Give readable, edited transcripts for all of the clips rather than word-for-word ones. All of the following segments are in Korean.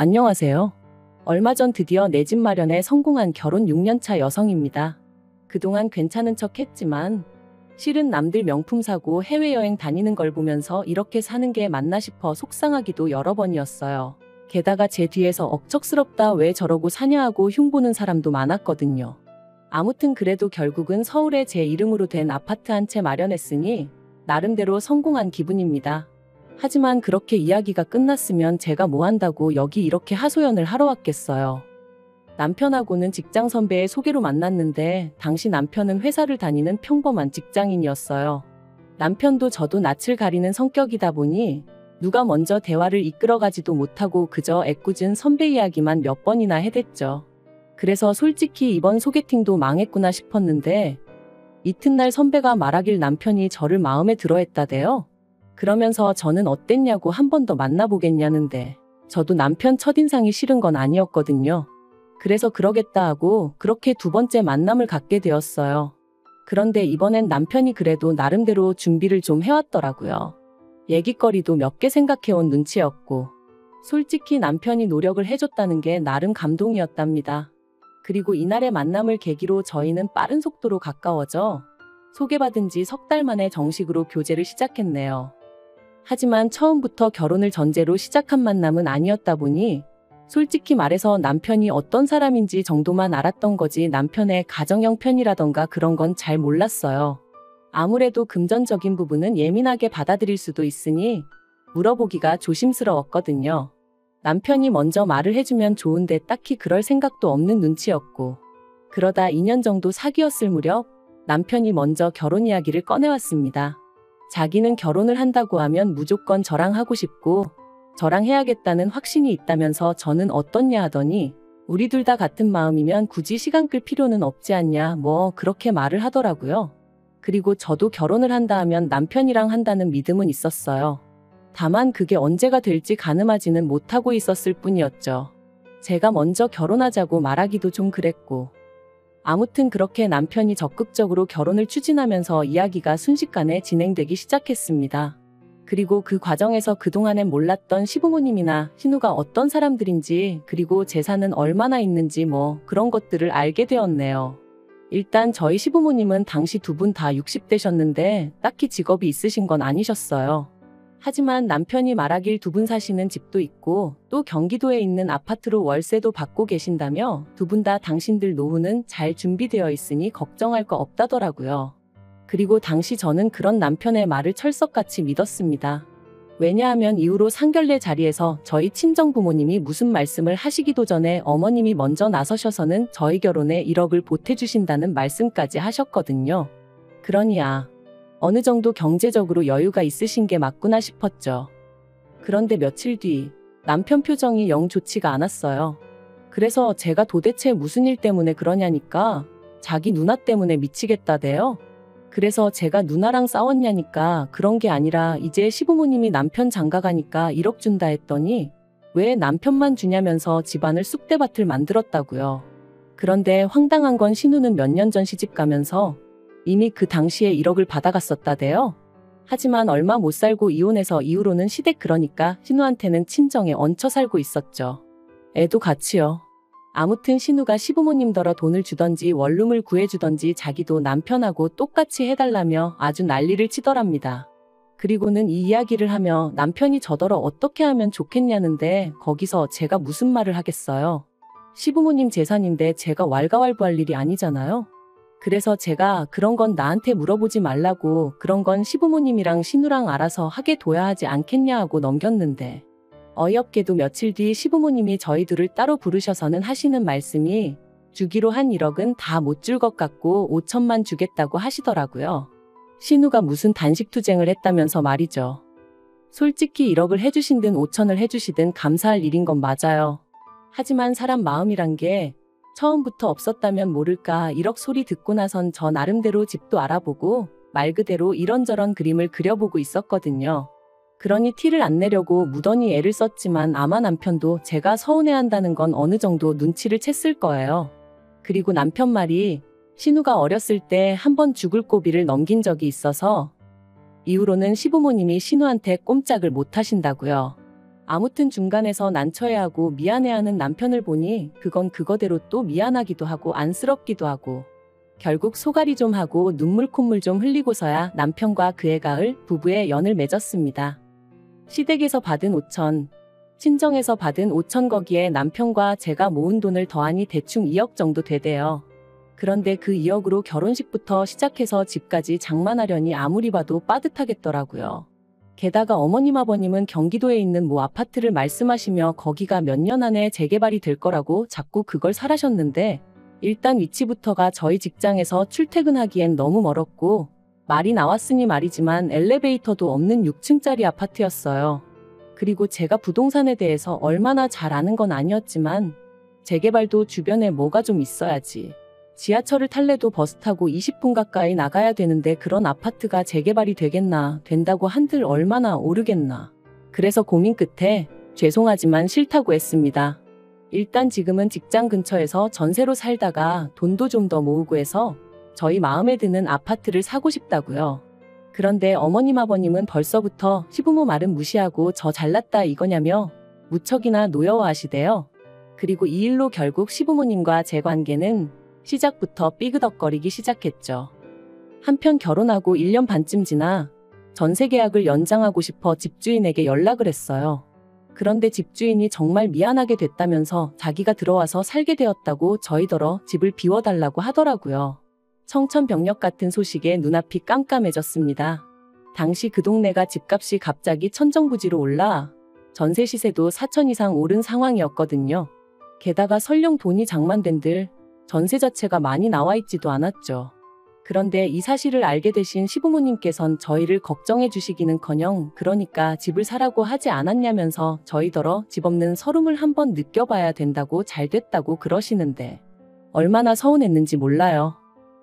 안녕하세요. 얼마 전 드디어 내 집 마련에 성공한 결혼 6년차 여성입니다. 그동안 괜찮은 척 했지만 실은 남들 명품 사고 해외여행 다니는 걸 보면서 이렇게 사는 게 맞나 싶어 속상하기도 여러 번이었어요. 게다가 제 뒤에서 억척스럽다 왜 저러고 사냐 하고 흉보는 사람도 많았거든요. 아무튼 그래도 결국은 서울에 제 이름으로 된 아파트 한 채 마련했으니 나름대로 성공한 기분입니다. 하지만 그렇게 이야기가 끝났으면 제가 뭐 한다고 여기 이렇게 하소연을 하러 왔겠어요. 남편하고는 직장 선배의 소개로 만났는데 당시 남편은 회사를 다니는 평범한 직장인이었어요. 남편도 저도 낯을 가리는 성격이다 보니 누가 먼저 대화를 이끌어가지도 못하고 그저 애꿎은 선배 이야기만 몇 번이나 해댔죠. 그래서 솔직히 이번 소개팅도 망했구나 싶었는데 이튿날 선배가 말하길 남편이 저를 마음에 들어했다대요. 그러면서 저는 어땠냐고 한 번 더 만나보겠냐는데 저도 남편 첫인상이 싫은 건 아니었거든요. 그래서 그러겠다 하고 그렇게 두 번째 만남을 갖게 되었어요. 그런데 이번엔 남편이 그래도 나름대로 준비를 좀 해왔더라고요. 얘기거리도 몇 개 생각해온 눈치였고 솔직히 남편이 노력을 해줬다는 게 나름 감동이었답니다. 그리고 이날의 만남을 계기로 저희는 빠른 속도로 가까워져 소개받은 지 석 달 만에 정식으로 교제를 시작했네요. 하지만 처음부터 결혼을 전제로 시작한 만남은 아니었다 보니 솔직히 말해서 남편이 어떤 사람인지 정도만 알았던 거지 남편의 가정형 편이라던가 그런 건 잘 몰랐어요. 아무래도 금전적인 부분은 예민하게 받아들일 수도 있으니 물어보기가 조심스러웠거든요. 남편이 먼저 말을 해주면 좋은데 딱히 그럴 생각도 없는 눈치였고 그러다 2년 정도 사귀었을 무렵 남편이 먼저 결혼 이야기를 꺼내왔습니다. 자기는 결혼을 한다고 하면 무조건 저랑 하고 싶고 저랑 해야겠다는 확신이 있다면서 저는 어떻냐 하더니 우리 둘 다 같은 마음이면 굳이 시간 끌 필요는 없지 않냐 뭐 그렇게 말을 하더라고요. 그리고 저도 결혼을 한다 하면 남편이랑 한다는 믿음은 있었어요. 다만 그게 언제가 될지 가늠하지는 못하고 있었을 뿐이었죠. 제가 먼저 결혼하자고 말하기도 좀 그랬고 아무튼 그렇게 남편이 적극적으로 결혼을 추진하면서 이야기가 순식간에 진행되기 시작했습니다. 그리고 그 과정에서 그동안엔 몰랐던 시부모님이나 신우가 어떤 사람들인지 그리고 재산은 얼마나 있는지 뭐 그런 것들을 알게 되었네요. 일단 저희 시부모님은 당시 두 분 다 60대셨는데 딱히 직업이 있으신 건 아니셨어요. 하지만 남편이 말하길 두 분 사시는 집도 있고 또 경기도에 있는 아파트로 월세도 받고 계신다며 두 분 다 당신들 노후는 잘 준비되어 있으니 걱정할 거 없다더라고요. 그리고 당시 저는 그런 남편의 말을 철석같이 믿었습니다. 왜냐하면 이후로 상견례 자리에서 저희 친정부모님이 무슨 말씀을 하시기도 전에 어머님이 먼저 나서셔서는 저희 결혼에 1억을 보태주신다는 말씀까지 하셨거든요. 그러니 어느 정도 경제적으로 여유가 있으신 게 맞구나 싶었죠. 그런데 며칠 뒤 남편 표정이 영 좋지가 않았어요. 그래서 제가 도대체 무슨 일 때문에 그러냐니까 자기 누나 때문에 미치겠다대요. 그래서 제가 누나랑 싸웠냐니까 그런 게 아니라 이제 시부모님이 남편 장가가니까 1억 준다 했더니 왜 남편만 주냐면서 집안을 쑥대밭을 만들었다고요. 그런데 황당한 건 신우는 몇 년 전 시집 가면서 이미 그 당시에 1억을 받아갔었다대요. 하지만 얼마 못 살고 이혼해서 이후로는 시댁 그러니까 신우한테는 친정에 얹혀 살고 있었죠. 애도 같이요. 아무튼 신우가 시부모님더러 돈을 주던지 원룸을 구해주던지 자기도 남편하고 똑같이 해달라며 아주 난리를 치더랍니다. 그리고는 이 이야기를 하며 남편이 저더러 어떻게 하면 좋겠냐는데 거기서 제가 무슨 말을 하겠어요. 시부모님 재산인데 제가 왈가왈부할 일이 아니잖아요. 그래서 제가 그런 건 나한테 물어보지 말라고 그런 건 시부모님이랑 신우랑 알아서 하게 둬야 하지 않겠냐 하고 넘겼는데 어이없게도 며칠 뒤 시부모님이 저희 둘을 따로 부르셔서는 하시는 말씀이 주기로 한 1억은 다 못 줄 것 같고 5천만 주겠다고 하시더라고요. 신우가 무슨 단식투쟁을 했다면서 말이죠. 솔직히 1억을 해주신든 5천을 해주시든 감사할 일인 건 맞아요. 하지만 사람 마음이란 게 처음부터 없었다면 모를까 1억 소리 듣고 나선 저 나름대로 집도 알아보고 말 그대로 이런저런 그림을 그려보고 있었거든요. 그러니 티를 안 내려고 무던히 애를 썼지만 아마 남편도 제가 서운해한다는 건 어느 정도 눈치를 챘을 거예요. 그리고 남편 말이 신우가 어렸을 때 한 번 죽을 고비를 넘긴 적이 있어서 이후로는 시부모님이 신우한테 꼼짝을 못 하신다고요. 아무튼 중간에서 난처해하고 미안해하는 남편을 보니 그건 그거대로 또 미안하기도 하고 안쓰럽기도 하고 결국 소갈이 좀 하고 눈물 콧물 좀 흘리고서야 남편과 그해 가을 부부의 연을 맺었습니다. 시댁에서 받은 5천, 친정에서 받은 5천 거기에 남편과 제가 모은 돈을 더하니 대충 2억 정도 되대요. 그런데 그 2억으로 결혼식부터 시작해서 집까지 장만하려니 아무리 봐도 빠듯하겠더라고요. 게다가 어머님 아버님은 경기도에 있는 모 아파트를 말씀하시며 거기가 몇 년 안에 재개발이 될 거라고 자꾸 그걸 사라셨는데 일단 위치부터가 저희 직장에서 출퇴근하기엔 너무 멀었고 말이 나왔으니 말이지만 엘리베이터도 없는 6층짜리 아파트였어요. 그리고 제가 부동산에 대해서 얼마나 잘 아는 건 아니었지만 재개발도 주변에 뭐가 좀 있어야지. 지하철을 탈래도 버스 타고 20분 가까이 나가야 되는데 그런 아파트가 재개발이 되겠나, 된다고 한들 얼마나 오르겠나. 그래서 고민 끝에 죄송하지만 싫다고 했습니다. 일단 지금은 직장 근처에서 전세로 살다가 돈도 좀 더 모으고 해서 저희 마음에 드는 아파트를 사고 싶다고요. 그런데 어머님 아버님은 벌써부터 시부모 말은 무시하고 저 잘났다 이거냐며 무척이나 노여워하시대요. 그리고 이 일로 결국 시부모님과 제 관계는 시작부터 삐그덕거리기 시작했죠. 한편 결혼하고 1년 반쯤 지나 전세 계약을 연장하고 싶어 집주인에게 연락을 했어요. 그런데 집주인이 정말 미안하게 됐다면서 자기가 들어와서 살게 되었다고 저희더러 집을 비워달라고 하더라고요. 청천벽력 같은 소식에 눈앞이 깜깜해졌습니다. 당시 그 동네가 집값이 갑자기 천정부지로 올라 전세 시세도 4천 이상 오른 상황이었거든요. 게다가 설령 돈이 장만된들 전세 자체가 많이 나와 있지도 않았죠. 그런데 이 사실을 알게 되신 시부모님께선 저희를 걱정해 주시기는커녕 그러니까 집을 사라고 하지 않았냐면서 저희더러 집 없는 서름을 한번 느껴봐야 된다고 잘됐다고 그러시는데 얼마나 서운했는지 몰라요.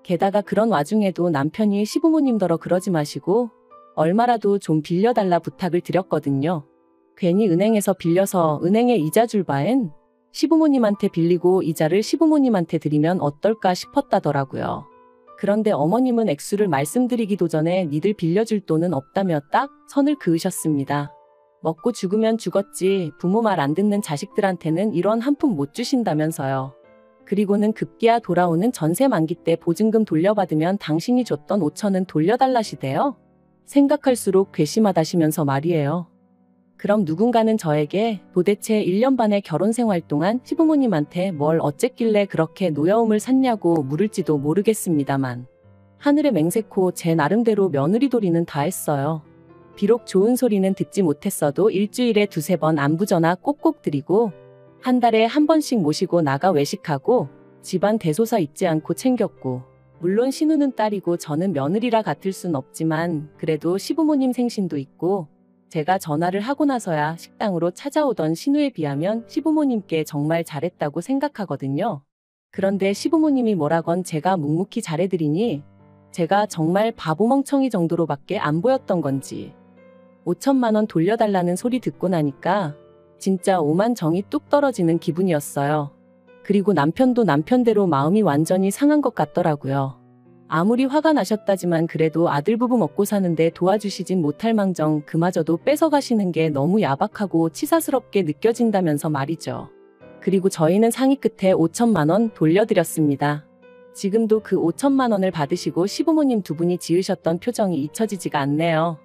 게다가 그런 와중에도 남편이 시부모님더러 그러지 마시고 얼마라도 좀 빌려달라 부탁을 드렸거든요. 괜히 은행에서 빌려서 은행에 이자 줄 바엔 시부모님한테 빌리고 이자를 시부모님한테 드리면 어떨까 싶었다더라고요. 그런데 어머님은 액수를 말씀드리기도 전에 니들 빌려줄 돈은 없다며 딱 선을 그으셨습니다. 먹고 죽으면 죽었지 부모 말 안 듣는 자식들한테는 이런 한 푼 못 주신다면서요. 그리고는 급기야 돌아오는 전세 만기 때 보증금 돌려받으면 당신이 줬던 5천은 돌려달라시대요. 생각할수록 괘씸하다시면서 말이에요. 그럼 누군가는 저에게 도대체 1년 반의 결혼 생활 동안 시부모님한테 뭘 어쨌길래 그렇게 노여움을 샀냐고 물을지도 모르겠습니다만 하늘의 맹세코 제 나름대로 며느리도리는 다 했어요. 비록 좋은 소리는 듣지 못했어도 일주일에 2-3번 안부전화 꼭꼭 드리고 한 달에 한 번씩 모시고 나가 외식하고 집안 대소사 잊지 않고 챙겼고 물론 신우는 딸이고 저는 며느리라 같을 순 없지만 그래도 시부모님 생신도 있고 제가 전화를 하고 나서야 식당으로 찾아오던 신우에 비하면 시부모님께 정말 잘했다고 생각하거든요. 그런데 시부모님이 뭐라건 제가 묵묵히 잘해드리니 제가 정말 바보멍청이 정도로밖에 안 보였던 건지 5천만 원 돌려달라는 소리 듣고 나니까 진짜 오만 정이 뚝 떨어지는 기분이었어요. 그리고 남편도 남편대로 마음이 완전히 상한 것 같더라고요. 아무리 화가 나셨다지만 그래도 아들 부부 먹고 사는데 도와주시진 못할 망정 그마저도 뺏어가시는 게 너무 야박하고 치사스럽게 느껴진다면서 말이죠. 그리고 저희는 상의 끝에 5천만 원 돌려드렸습니다. 지금도 그 5천만 원을 받으시고 시부모님 두 분이 지으셨던 표정이 잊혀지지가 않네요.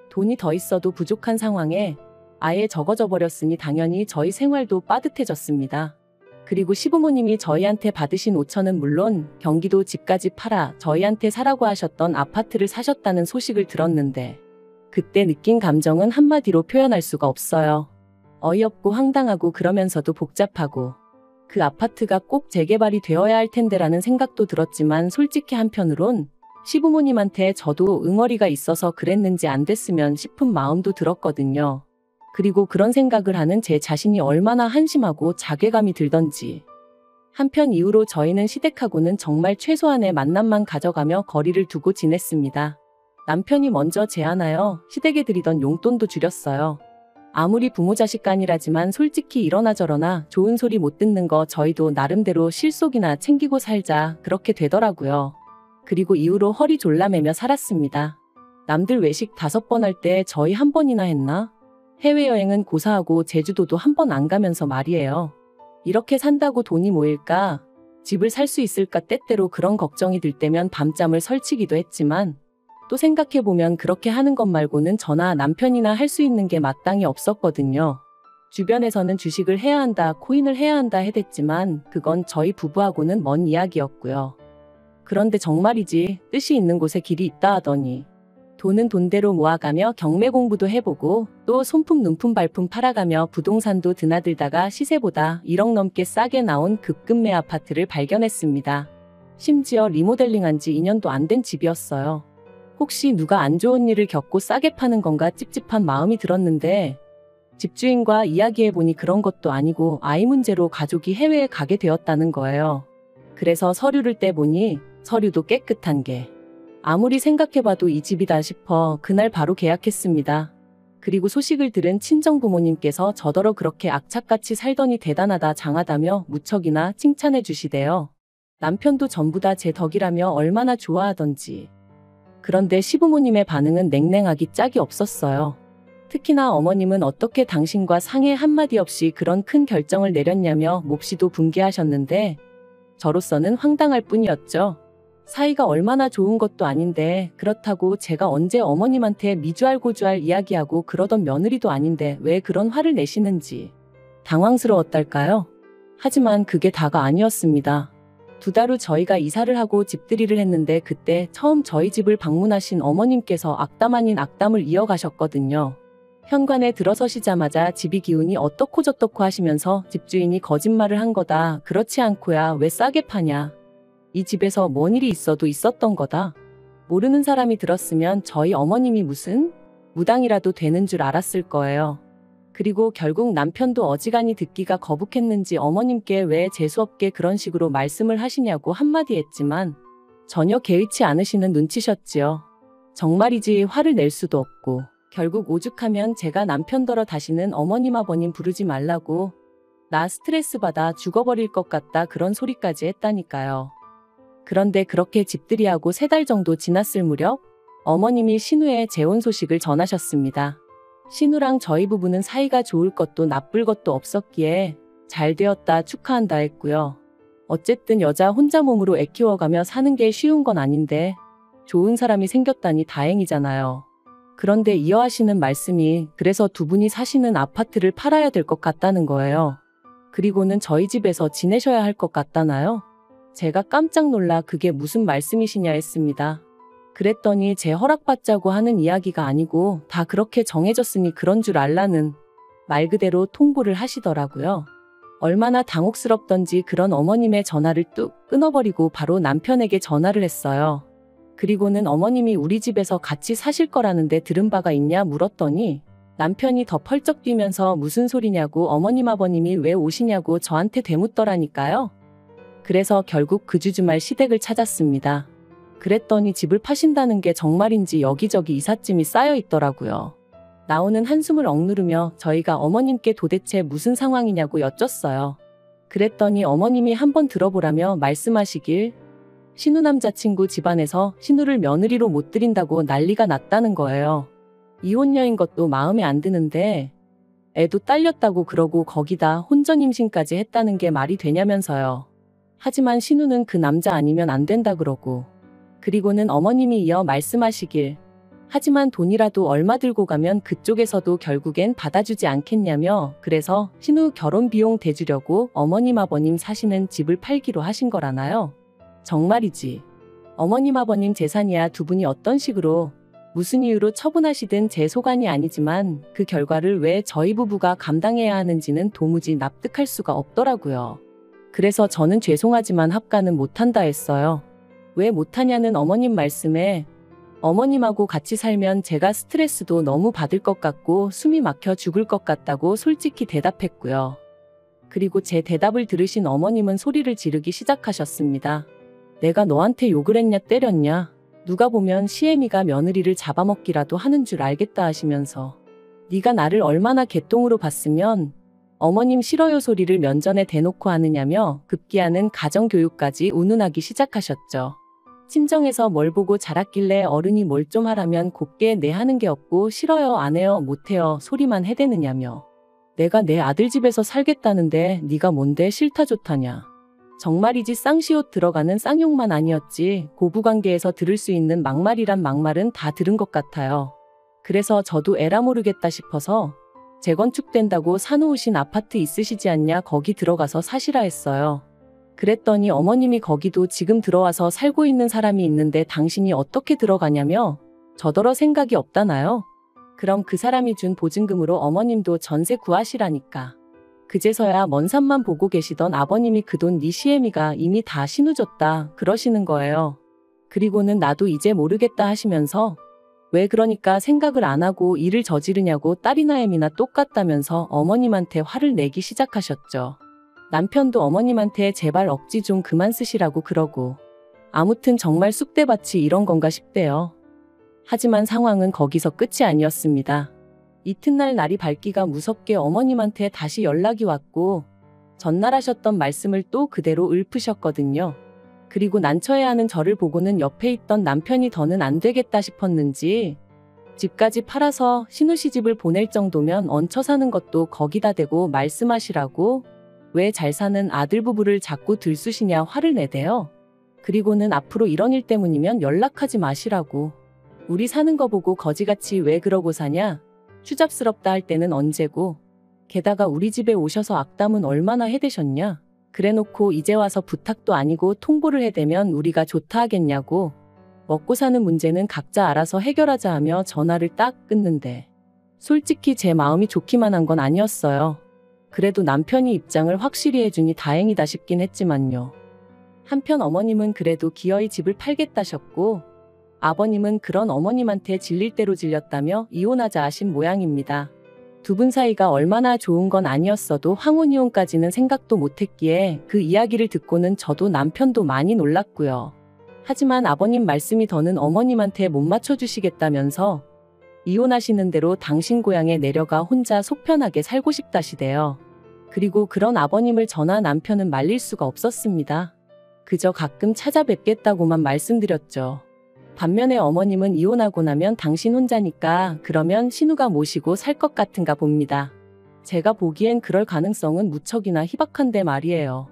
돈이 더 있어도 부족한 상황에 아예 적어져 버렸으니 당연히 저희 생활도 빠듯해졌습니다. 그리고 시부모님이 저희한테 받으신 5천은 물론 경기도 집까지 팔아 저희한테 사라고 하셨던 아파트를 사셨다는 소식을 들었는데 그때 느낀 감정은 한마디로 표현할 수가 없어요. 어이없고 황당하고 그러면서도 복잡하고 그 아파트가 꼭 재개발이 되어야 할 텐데라는 생각도 들었지만 솔직히 한편으론 시부모님한테 저도 응어리가 있어서 그랬는지 안 됐으면 싶은 마음도 들었거든요. 그리고 그런 생각을 하는 제 자신이 얼마나 한심하고 자괴감이 들던지. 한편 이후로 저희는 시댁하고는 정말 최소한의 만남만 가져가며 거리를 두고 지냈습니다. 남편이 먼저 제안하여 시댁에 드리던 용돈도 줄였어요. 아무리 부모 자식 간이라지만 솔직히 이러나 저러나 좋은 소리 못 듣는 거 저희도 나름대로 실속이나 챙기고 살자 그렇게 되더라고요. 그리고 이후로 허리 졸라매며 살았습니다. 남들 외식 5번 할 때 저희 한 번이나 했나? 해외여행은 고사하고 제주도도 한 번 안 가면서 말이에요. 이렇게 산다고 돈이 모일까? 집을 살 수 있을까? 때때로 그런 걱정이 들 때면 밤잠을 설치기도 했지만 또 생각해보면 그렇게 하는 것 말고는 저나 남편이나 할 수 있는 게 마땅히 없었거든요. 주변에서는 주식을 해야 한다, 코인을 해야 한다 해댔지만 그건 저희 부부하고는 먼 이야기였고요. 그런데 정말이지 뜻이 있는 곳에 길이 있다 하더니 돈은 돈대로 모아가며 경매 공부도 해보고 또 손품 눈품 발품 팔아가며 부동산도 드나들다가 시세보다 1억 넘게 싸게 나온 급급매 아파트를 발견했습니다. 심지어 리모델링한 지 2년도 안 된 집이었어요. 혹시 누가 안 좋은 일을 겪고 싸게 파는 건가 찝찝한 마음이 들었는데 집주인과 이야기해보니 그런 것도 아니고 아이 문제로 가족이 해외에 가게 되었다는 거예요. 그래서 서류를 떼보니 서류도 깨끗한 게 아무리 생각해봐도 이 집이다 싶어 그날 바로 계약했습니다. 그리고 소식을 들은 친정부모님께서 저더러 그렇게 악착같이 살더니 대단하다 장하다며 무척이나 칭찬해 주시대요. 남편도 전부 다 제 덕이라며 얼마나 좋아하던지. 그런데 시부모님의 반응은 냉랭하기 짝이 없었어요. 특히나 어머님은 어떻게 당신과 상의 한마디 없이 그런 큰 결정을 내렸냐며 몹시도 분개하셨는데 저로서는 황당할 뿐이었죠. 사이가 얼마나 좋은 것도 아닌데 그렇다고 제가 언제 어머님한테 미주알 고주알 이야기하고 그러던 며느리도 아닌데 왜 그런 화를 내시는지 당황스러웠달까요? 하지만 그게 다가 아니었습니다. 2달 후 저희가 이사를 하고 집들이를 했는데 그때 처음 저희 집을 방문하신 어머님께서 악담 아닌 악담을 이어가셨거든요. 현관에 들어서시자마자 집이 기운이 어떻고 저떻고 하시면서 집주인이 거짓말을 한 거다. 그렇지 않고야 왜 싸게 파냐. 이 집에서 뭔 일이 있어도 있었던 거다. 모르는 사람이 들었으면 저희 어머님이 무슨 무당이라도 되는 줄 알았을 거예요. 그리고 결국 남편도 어지간히 듣기가 거북했는지 어머님께 왜 재수없게 그런 식으로 말씀을 하시냐고 한마디 했지만 전혀 개의치 않으시는 눈치셨지요. 정말이지 화를 낼 수도 없고 결국 오죽하면 제가 남편더러 다시는 어머님 아버님 부르지 말라고 나 스트레스 받아 죽어버릴 것 같다 그런 소리까지 했다니까요. 그런데 그렇게 집들이하고 3달 정도 지났을 무렵 어머님이 신우의 재혼 소식을 전하셨습니다. 신우랑 저희 부부는 사이가 좋을 것도 나쁠 것도 없었기에 잘 되었다 축하한다 했고요. 어쨌든 여자 혼자 몸으로 애 키워가며 사는 게 쉬운 건 아닌데 좋은 사람이 생겼다니 다행이잖아요. 그런데 이어하시는 말씀이 그래서 두 분이 사시는 아파트를 팔아야 될 것 같다는 거예요. 그리고는 저희 집에서 지내셔야 할 것 같다나요? 제가 깜짝 놀라 그게 무슨 말씀이시냐 했습니다. 그랬더니 제 허락받자고 하는 이야기가 아니고 다 그렇게 정해졌으니 그런 줄 알라는 말 그대로 통보를 하시더라고요. 얼마나 당혹스럽던지 그런 어머님의 전화를 뚝 끊어버리고 바로 남편에게 전화를 했어요. 그리고는 어머님이 우리 집에서 같이 사실 거라는데 들은 바가 있냐 물었더니 남편이 더 펄쩍 뛰면서 무슨 소리냐고 어머님 아버님이 왜 오시냐고 저한테 되묻더라니까요. 그래서 결국 그 주말 시댁을 찾았습니다. 그랬더니 집을 파신다는 게 정말인지 여기저기 이삿짐이 쌓여 있더라고요. 나오는 한숨을 억누르며 저희가 어머님께 도대체 무슨 상황이냐고 여쭸어요. 그랬더니 어머님이 한번 들어보라며 말씀하시길 신우 남자친구 집안에서 신우를 며느리로 못 들인다고 난리가 났다는 거예요. 이혼녀인 것도 마음에 안 드는데 애도 딸렸다고 그러고 거기다 혼전 임신까지 했다는 게 말이 되냐면서요. 하지만 신우는 그 남자 아니면 안 된다 그러고 그리고는 어머님이 이어 말씀하시길 하지만 돈이라도 얼마 들고 가면 그쪽에서도 결국엔 받아주지 않겠냐며 그래서 신우 결혼 비용 대주려고 어머님 아버님 사시는 집을 팔기로 하신 거라나요? 정말이지. 어머님 아버님 재산이야 두 분이 어떤 식으로 무슨 이유로 처분하시든 제 소관이 아니지만 그 결과를 왜 저희 부부가 감당해야 하는지는 도무지 납득할 수가 없더라고요. 그래서 저는 죄송하지만 합가는 못한다 했어요. 왜 못하냐는 어머님 말씀에 어머님하고 같이 살면 제가 스트레스도 너무 받을 것 같고 숨이 막혀 죽을 것 같다고 솔직히 대답했고요. 그리고 제 대답을 들으신 어머님은 소리를 지르기 시작하셨습니다. 내가 너한테 욕을 했냐 때렸냐. 누가 보면 시애미가 며느리를 잡아먹기라도 하는 줄 알겠다 하시면서 네가 나를 얼마나 개똥으로 봤으면 어머님 싫어요 소리를 면전에 대놓고 하느냐며 급기야는 가정교육까지 운운하기 시작하셨죠. 친정에서 뭘 보고 자랐길래 어른이 뭘 좀 하라면 곱게 내 하는 게 없고 싫어요, 안 해요, 못 해요 소리만 해대느냐며. 내가 내 아들 집에서 살겠다는데 네가 뭔데 싫다 좋다냐. 정말이지 쌍시옷 들어가는 쌍욕만 아니었지 고부관계에서 들을 수 있는 막말이란 막말은 다 들은 것 같아요. 그래서 저도 에라 모르겠다 싶어서 재건축된다고 사놓으신 아파트 있으시지 않냐 거기 들어가서 사시라 했어요. 그랬더니 어머님이 거기도 지금 들어와서 살고 있는 사람이 있는데 당신이 어떻게 들어가냐며 저더러 생각이 없다나요? 그럼 그 사람이 준 보증금으로 어머님도 전세 구하시라니까. 그제서야 먼 산만 보고 계시던 아버님이 그 돈 네 시애미가 이미 다 신우줬다 그러시는 거예요. 그리고는 나도 이제 모르겠다 하시면서 왜 그러니까 생각을 안 하고 일을 저지르냐고 딸이나 애미나 똑같다면서 어머님한테 화를 내기 시작하셨죠. 남편도 어머님한테 제발 억지 좀 그만 쓰시라고 그러고 아무튼 정말 쑥대밭이 이런 건가 싶대요. 하지만 상황은 거기서 끝이 아니었습니다. 이튿날 날이 밝기가 무섭게 어머님한테 다시 연락이 왔고 전날 하셨던 말씀을 또 그대로 읊으셨거든요. 그리고 난처해하는 저를 보고는 옆에 있던 남편이 더는 안 되겠다 싶었는지 집까지 팔아서 신우시집을 보낼 정도면 얹혀 사는 것도 거기다 대고 말씀하시라고 왜 잘 사는 아들 부부를 자꾸 들쑤시냐 화를 내대요. 그리고는 앞으로 이런 일 때문이면 연락하지 마시라고. 우리 사는 거 보고 거지같이 왜 그러고 사냐? 추잡스럽다 할 때는 언제고. 게다가 우리 집에 오셔서 악담은 얼마나 해대셨냐? 그래놓고 이제 와서 부탁도 아니고 통보를 해대면 우리가 좋다 하겠냐고. 먹고 사는 문제는 각자 알아서 해결하자 하며 전화를 딱 끊는데 솔직히 제 마음이 좋기만 한 건 아니었어요. 그래도 남편이 입장을 확실히 해주니 다행이다 싶긴 했지만요. 한편 어머님은 그래도 기어이 집을 팔겠다셨고 아버님은 그런 어머님한테 질릴 대로 질렸다며 이혼하자 하신 모양입니다. 두 분 사이가 얼마나 좋은 건 아니었어도 황혼이혼까지는 생각도 못했기에 그 이야기를 듣고는 저도 남편도 많이 놀랐고요. 하지만 아버님 말씀이 더는 어머님한테 못 맞춰주시겠다면서 이혼하시는 대로 당신 고향에 내려가 혼자 속 편하게 살고 싶다시대요. 그리고 그런 아버님을 저나 남편은 말릴 수가 없었습니다. 그저 가끔 찾아뵙겠다고만 말씀드렸죠. 반면에 어머님은 이혼하고 나면 당신 혼자니까 그러면 신우가 모시고 살 것 같은가 봅니다. 제가 보기엔 그럴 가능성은 무척이나 희박한데 말이에요.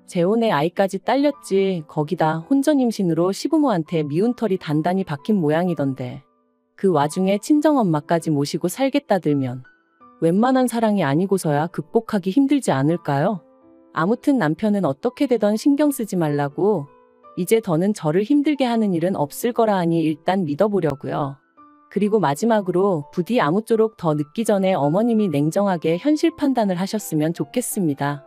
재혼에 아이까지 딸렸지 거기다 혼전임신으로 시부모한테 미운 털이 단단히 박힌 모양이던데 그 와중에 친정엄마까지 모시고 살겠다들면 웬만한 사랑이 아니고서야 극복하기 힘들지 않을까요? 아무튼 남편은 어떻게 되던 신경 쓰지 말라고 이제 더는 저를 힘들게 하는 일은 없을 거라 하니 일단 믿어보려고요. 그리고 마지막으로 부디 아무쪼록 더 늦기 전에 어머님이 냉정하게 현실 판단을 하셨으면 좋겠습니다.